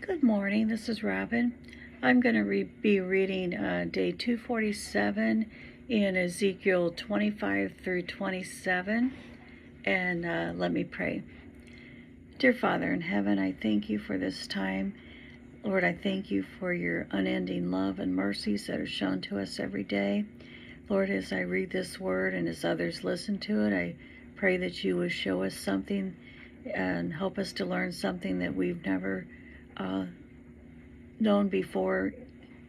Good morning, this is Robin. I'm going to be reading day 247 in Ezekiel 25 through 27, and let me pray. Dear Father in heaven, I thank you for this time. Lord, I thank you for your unending love and mercies that are shown to us every day. Lord, as I read this word and as others listen to it, I pray that you would show us something and help us to learn something that we've never known before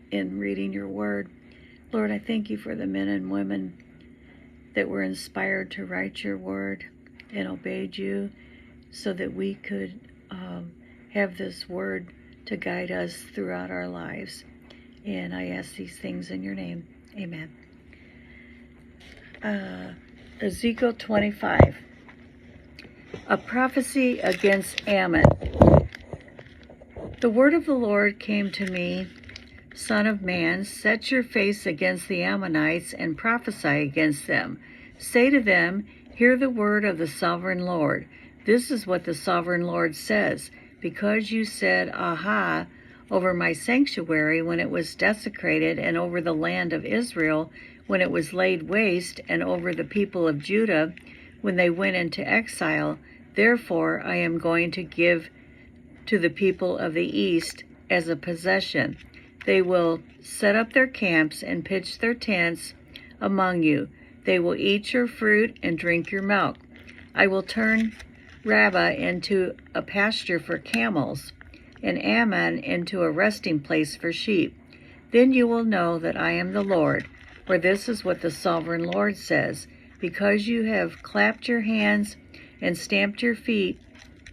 in reading your word. Lord, I thank you for the men and women that were inspired to write your word and obeyed you so that we could have this word to guide us throughout our lives. And I ask these things in your name. Amen. Ezekiel 25. A prophecy against Ammon. The word of the Lord came to me, Son of man, set your face against the Ammonites and prophesy against them. Say to them, hear the word of the sovereign Lord. This is what the sovereign Lord says. Because you said, Aha, over my sanctuary when it was desecrated, and over the land of Israel when it was laid waste, and over the people of Judah when they went into exile, therefore I am going to give to the people of the east as a possession. They will set up their camps and pitch their tents among you. They will eat your fruit and drink your milk. I will turn Rabbah into a pasture for camels, and Ammon into a resting place for sheep. Then you will know that I am the Lord, for this is what the sovereign Lord says. Because you have clapped your hands and stamped your feet,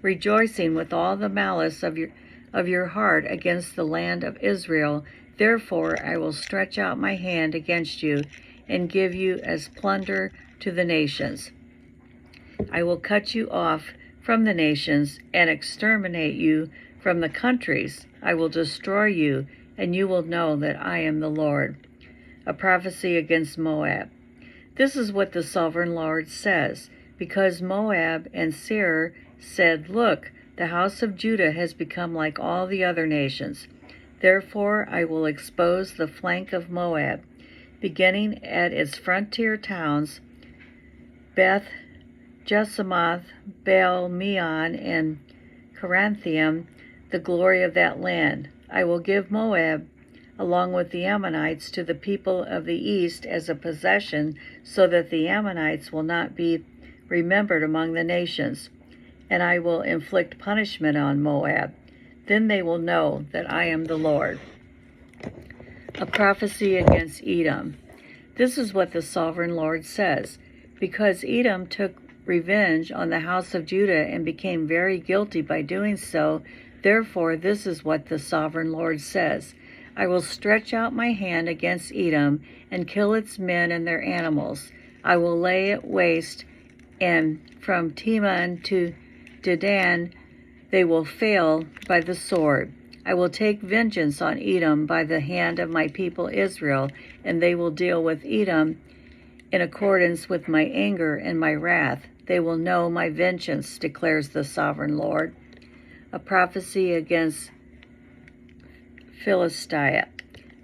rejoicing with all the malice of your heart against the land of Israel, therefore I will stretch out my hand against you and give you as plunder to the nations. I will cut you off from the nations and exterminate you from the countries. I will destroy you, and you will know that I am the Lord. A prophecy against Moab. This is what the sovereign Lord says. Because Moab and Seir said, Look, the house of Judah has become like all the other nations. Therefore I will expose the flank of Moab, beginning at its frontier towns, Beth Jesimoth, Baal Meon, and Caranthium, the glory of that land. I will give Moab, along with the Ammonites, to the people of the east as a possession, so that the Ammonites will not be remembered among the nations. And I will inflict punishment on Moab. Then they will know that I am the Lord. A prophecy against Edom. This is what the sovereign Lord says. Because Edom took revenge on the house of Judah and became very guilty by doing so, therefore this is what the sovereign Lord says. I will stretch out my hand against Edom and kill its men and their animals. I will lay it waste, and from Teman to Dedan they will fail by the sword. I will take vengeance on Edom by the hand of my people Israel, and they will deal with Edom in accordance with my anger and my wrath. They will know my vengeance, declares the sovereign Lord. A prophecy against Philistia.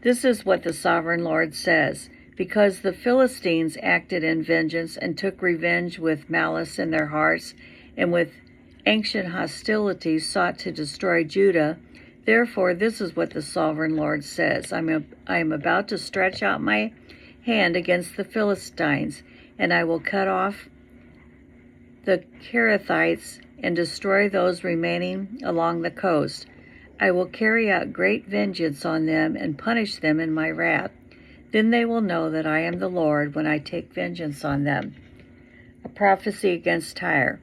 This is what the sovereign Lord says. Because the Philistines acted in vengeance and took revenge with malice in their hearts, and with ancient hostility sought to destroy Judah, therefore this is what the sovereign Lord says. I am about to stretch out my hand against the Philistines, and I will cut off the Kerethites and destroy those remaining along the coast. I will carry out great vengeance on them and punish them in my wrath. Then they will know that I am the Lord when I take vengeance on them. A prophecy against Tyre.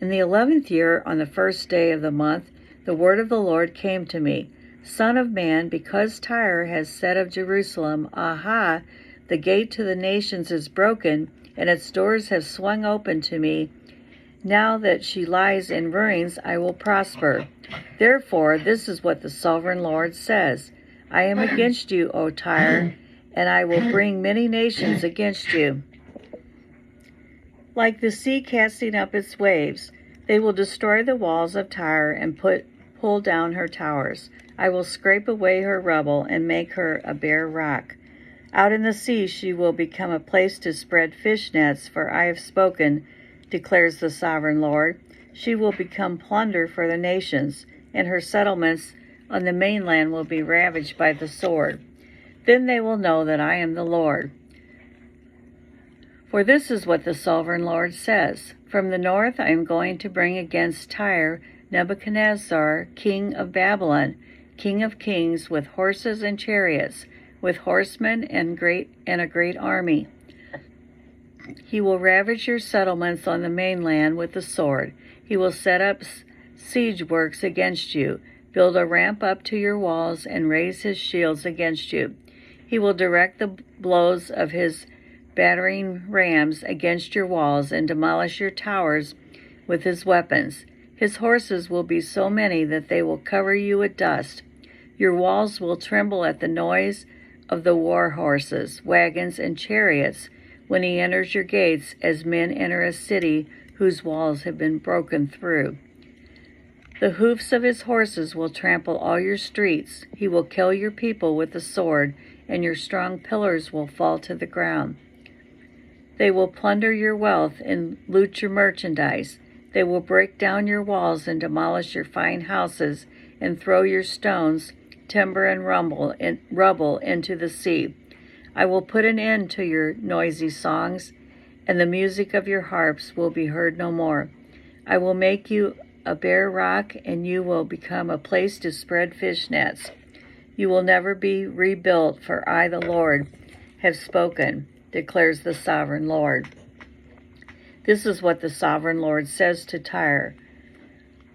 In the 11th year, on the first day of the month, the word of the Lord came to me. Son of man, because Tyre has said of Jerusalem, Aha, the gate to the nations is broken, and its doors have swung open to me. Now that she lies in ruins, I will prosper. Therefore, this is what the sovereign Lord says. I am against you, O Tyre, and I will bring many nations against you. Like the sea casting up its waves, they will destroy the walls of Tyre and put pull down her towers. I will scrape away her rubble and make her a bare rock. Out in the sea she will become a place to spread fish nets, for I have spoken, declares the sovereign Lord. She will become plunder for the nations, and her settlements on the mainland will be ravaged by the sword. Then they will know that I am the Lord. For this is what the sovereign Lord says. From the north I am going to bring against Tyre Nebuchadnezzar, king of Babylon, king of kings, with horses and chariots, with horsemen and a great army. He will ravage your settlements on the mainland with the sword. He will set up siege works against you, build a ramp up to your walls, and raise his shields against you. He will direct the blows of his battering rams against your walls and demolish your towers with his weapons. His horses will be so many that they will cover you with dust. Your walls will tremble at the noise of the war horses, wagons, and chariots when he enters your gates, as men enter a city whose walls have been broken through. The hoofs of his horses will trample all your streets. He will kill your people with the sword, and your strong pillars will fall to the ground. They will plunder your wealth and loot your merchandise. They will break down your walls and demolish your fine houses and throw your stones, timber, and rubble into the sea. I will put an end to your noisy songs, and the music of your harps will be heard no more. I will make you a bare rock, and you will become a place to spread fish nets. You will never be rebuilt, for I, the Lord, have spoken, declares the sovereign Lord. This is what the sovereign Lord says to Tyre.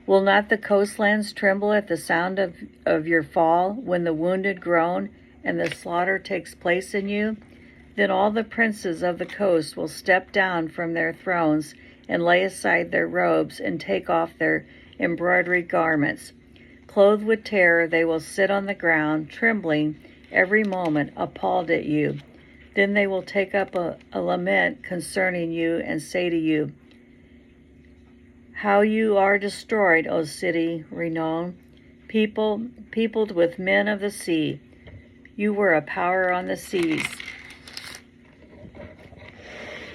Will not the coastlands tremble at the sound of your fall, when the wounded groan and the slaughter takes place in you? Then all the princes of the coast will step down from their thrones and lay aside their robes and take off their embroidered garments. Clothed with terror, they will sit on the ground, trembling every moment, appalled at you. Then they will take up a lament concerning you and say to you, how you are destroyed, O city renowned, peopled with men of the sea. You were a power on the seas,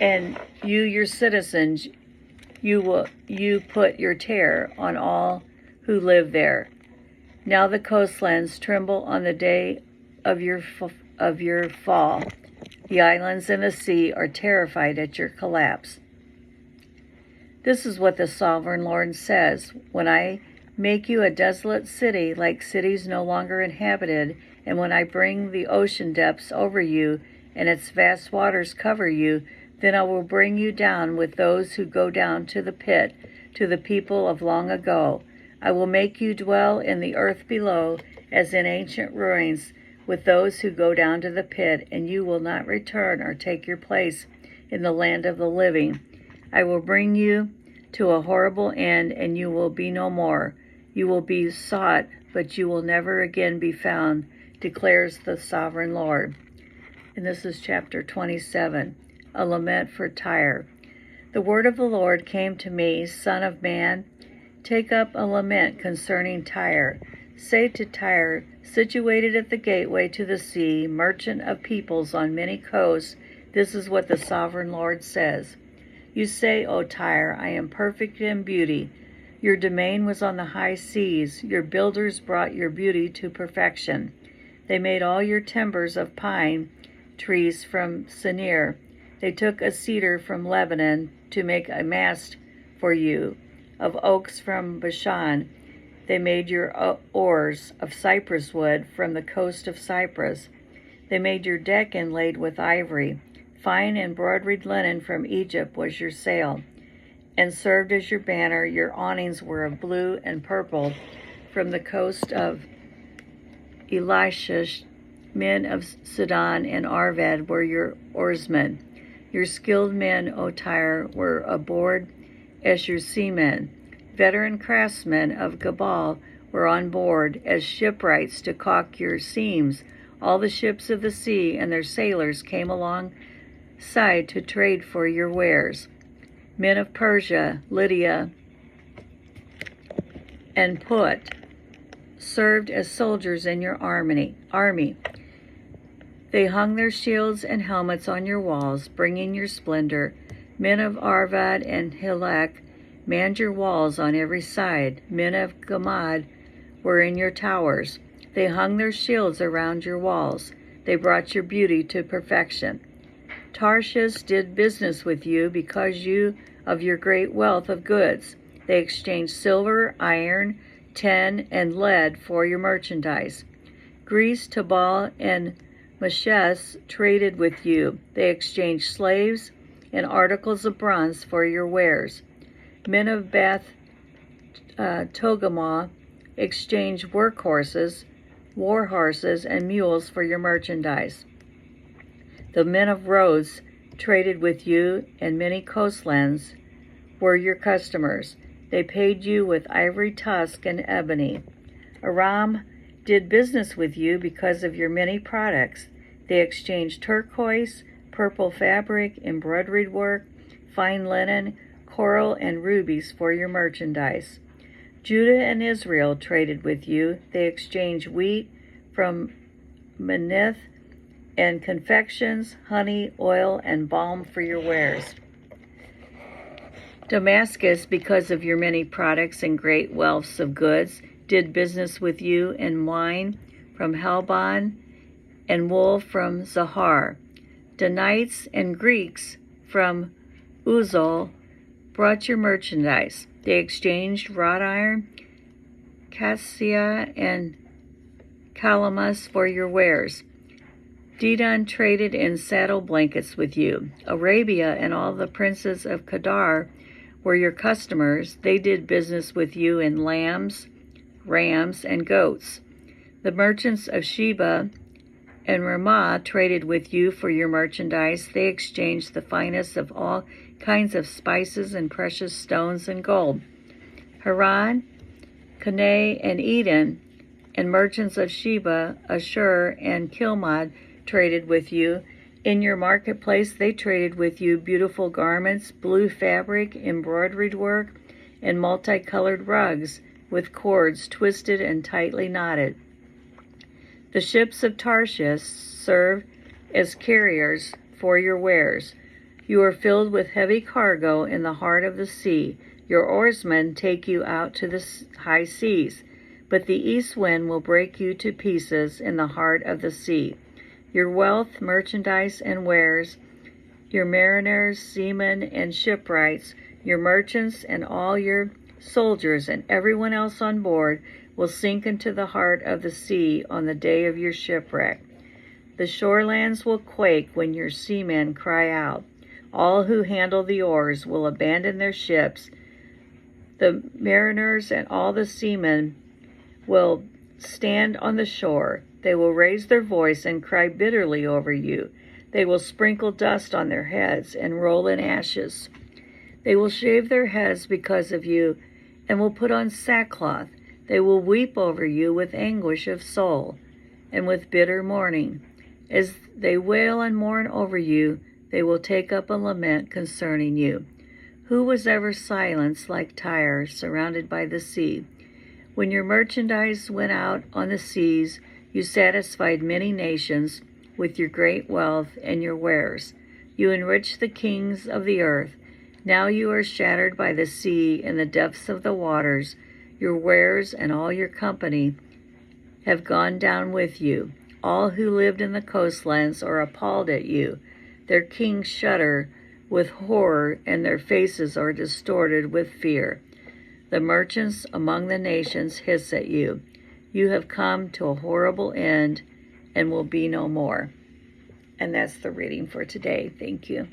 and you, your citizens, you put your terror on all who live there. Now the coastlands tremble on the day of your fall. The islands and the sea are terrified at your collapse. This is what the sovereign Lord says. When I make you a desolate city, like cities no longer inhabited, and when I bring the ocean depths over you, and its vast waters cover you, then I will bring you down with those who go down to the pit, to the people of long ago. I will make you dwell in the earth below, as in ancient ruins, with those who go down to the pit, and you will not return or take your place in the land of the living. I will bring you to a horrible end, and you will be no more. You will be sought, but you will never again be found, declares the sovereign Lord. And this is chapter 27, a lament for Tyre. The word of the Lord came to me, Son of man, take up a lament concerning Tyre. Say to Tyre, situated at the gateway to the sea, merchant of peoples on many coasts, this is what the sovereign Lord says. You say, O Tyre, I am perfect in beauty. Your domain was on the high seas. Your builders brought your beauty to perfection. They made all your timbers of pine trees from Sinir. They took a cedar from Lebanon to make a mast for you. Of oaks from Bashan, they made your oars of cypress wood from the coast of Cyprus. They made your deck inlaid with ivory. Fine embroidered linen from Egypt was your sail, and served as your banner. Your awnings were of blue and purple. From the coast of Elisha, men of Sidon and Arvad were your oarsmen. Your skilled men, O Tyre, were aboard as your seamen. Veteran craftsmen of Gebal were on board as shipwrights to caulk your seams. All the ships of the sea and their sailors came alongside to trade for your wares. Men of Persia, Lydia, and Put served as soldiers in your army. They hung their shields and helmets on your walls, bringing your splendor. Men of Arvad and Hilek manned your walls on every side. Men of Gamad were in your towers. They hung their shields around your walls. They brought your beauty to perfection. Tarshish did business with you because of your great wealth of goods. They exchanged silver, iron, tin, and lead for your merchandise. Greece, Tabal, and Meshes traded with you. They exchanged slaves and articles of bronze for your wares. Men of Beth Togarmah exchanged workhorses, war horses, and mules for your merchandise. The men of Rhodes traded with you, and many coastlands were your customers. They paid you with ivory tusk and ebony. Aram did business with you because of your many products. They exchanged turquoise, purple fabric, embroidered work, fine linen, coral, and rubies for your merchandise. Judah and Israel traded with you. They exchanged wheat from Manith and confections, honey, oil, and balm for your wares. Damascus, because of your many products and great wealths of goods, did business with you, and wine from Helbon and wool from Zahar. Danites and Greeks from Uzal brought your merchandise. They exchanged wrought iron, cassia, and calamus for your wares. Dedan traded in saddle blankets with you. Arabia and all the princes of Kedar were your customers. They did business with you in lambs, rams, and goats. The merchants of Sheba and Ramah traded with you for your merchandise. They exchanged the finest of all kinds of spices and precious stones and gold. Haran, Canaan, and Eden, and merchants of Sheba, Ashur, and Kilmad traded with you. In your marketplace they traded with you beautiful garments, blue fabric, embroidered work, and multicolored rugs with cords twisted and tightly knotted. The ships of Tarshish serve as carriers for your wares. You are filled with heavy cargo in the heart of the sea. Your oarsmen take you out to the high seas, but the east wind will break you to pieces in the heart of the sea. Your wealth, merchandise, and wares, your mariners, seamen, and shipwrights, your merchants, and all your soldiers, and everyone else on board will sink into the heart of the sea on the day of your shipwreck. The shorelands will quake when your seamen cry out. All who handle the oars will abandon their ships. The mariners and all the seamen will stand on the shore. They will raise their voice and cry bitterly over you. They will sprinkle dust on their heads and roll in ashes. They will shave their heads because of you and will put on sackcloth. They will weep over you with anguish of soul and with bitter mourning. As they wail and mourn over you, they will take up a lament concerning you. Who was ever silenced like Tyre, surrounded by the sea? When your merchandise went out on the seas, you satisfied many nations with your great wealth and your wares. You enriched the kings of the earth. Now you are shattered by the sea in the depths of the waters. Your wares and all your company have gone down with you. All who lived in the coastlands are appalled at you. Their kings shudder with horror, and their faces are distorted with fear. The merchants among the nations hiss at you. You have come to a horrible end and will be no more. And that's the reading for today. Thank you.